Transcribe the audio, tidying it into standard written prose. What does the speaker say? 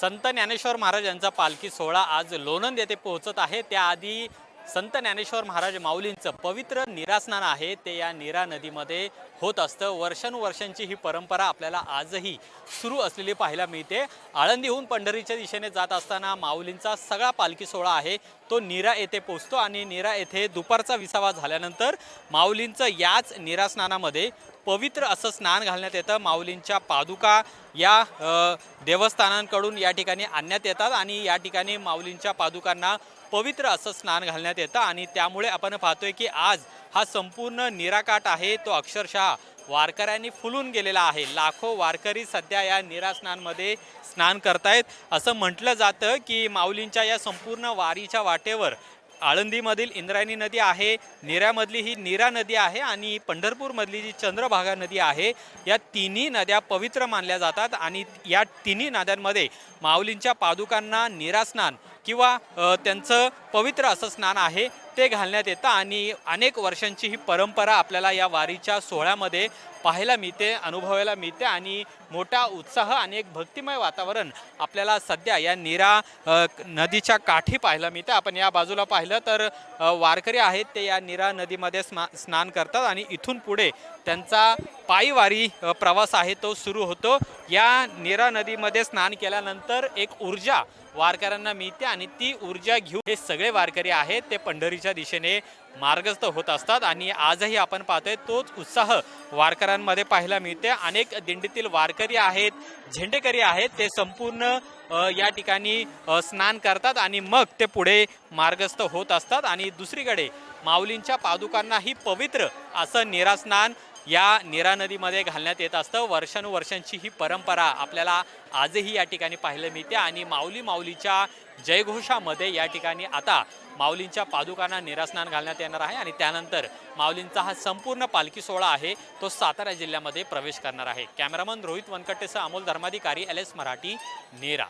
संत ज्ञानेश्वर महाराज यांचा पालखी सोहळा आज लोणंद येथे पोहोचत आहे। त्याआधी संत ज्ञानेश्वर महाराज माऊलींचं पवित्र नीरास्नान आहे ते या नीरा नदीमध्ये होत असतं। वर्षानुवर्षांची ही परंपरा आपल्याला आजही सुरू असलेली पाहायला मिळते। आळंदीहून पंढरीच्या दिशेने जात असताना माऊलींचा सगळा पालखी सोहळा आहे तो नीरा येथे पोहोचतो आणि नीरा येथे दुपारचा विसावा झाल्यानंतर माऊलींचं याच नीरास्नानामध्ये पवित्र असं स्नान घालण्यात येतं। माऊलींच्या पादुका या देवस्थानांकडून या ठिकाणी आणण्यात येतात आणि या ठिकाणी माऊलींच्या पादुकांना पवित्र असं स्नान घालण्यात येतं आणि त्यामुळे आपण पाहतोय की आज हा संपूर्ण नीराकाठ आहे तो अक्षरशः वारकऱ्यांनी फुलून गेलेला आहे। लाखो वारकरी सध्या या नीरास्नानमध्ये स्नान करतायत। असं म्हटलं जातं की माऊलींच्या या संपूर्ण वारीच्या वाटेवर आळंदीमधील इंद्रायणी नदी आहे, नीरामधली ही नीरा नदी आहे आणि पंढरपूरमधली जी चंद्रभागा नदी आहे, या तिन्ही नद्या पवित्र मानल्या जातात आणि या तिन्ही नद्यांमध्ये माऊलींच्या पादुकांना नीरास्नान किंवा त्यांचं पवित्र असं स्नान आहे ते घालण्यात येतं आणि अनेक वर्षांची ही परंपरा आपल्याला या वारीच्या सोहळ्यामध्ये पाहायला मिळते, अनुभवायला मिळते आणि मोठा उत्साह आणि एक भक्तिमय वातावरण आपल्याला सध्या या नीरा नदीच्या काठी पाहायला मिळते। आपण या बाजूला पाहिलं तर वारकरी आहेत ते या नीरा नदीमध्ये स्नान करतात आणि इथून पुढे त्यांचा पायीवारी प्रवास आहे तो सुरू होतो। या नीरा नदीमध्ये स्नान केल्यानंतर एक ऊर्जा वारकऱ्यांना मिळते आणि ती ऊर्जा घेऊन हे सगळे वारकरी आहेत ते पंढरीच्या दिशेने मार्गस्थ होत असतात आणि आजही आपण पाहतोय तोच उत्साह वारकऱ्यांमध्ये पाहायला मिळते। अनेक दिंडीतील वारकरी आहेत, झेंडेकरी आहेत, ते संपूर्ण या ठिकाणी स्नान करतात आणि मग ते पुढे मार्गस्थ होत असतात आणि दुसरीकडे माऊलींच्या पादुकांनाही पवित्र असं नीरास्नान या नीरा नदीमध्ये घालण्यात येत असतं। वर्षानुवर्षांची ही परंपरा आपल्याला आजही या ठिकाणी पाहायला मिळते आणि माऊलीच्या जयघोषामध्ये या ठिकाणी आता माऊलींच्या पादुकांना नीरास्नान घालण्यात येणार आहे आणि त्यानंतर माऊलींचा हा संपूर्ण पालखी सोहळा आहे तो सातारा जिल्ह्यामध्ये प्रवेश करणार आहे। कॅमेरामन रोहित वनकट्टेसह अमोल धर्माधिकारी, LS मराठी, नीरा।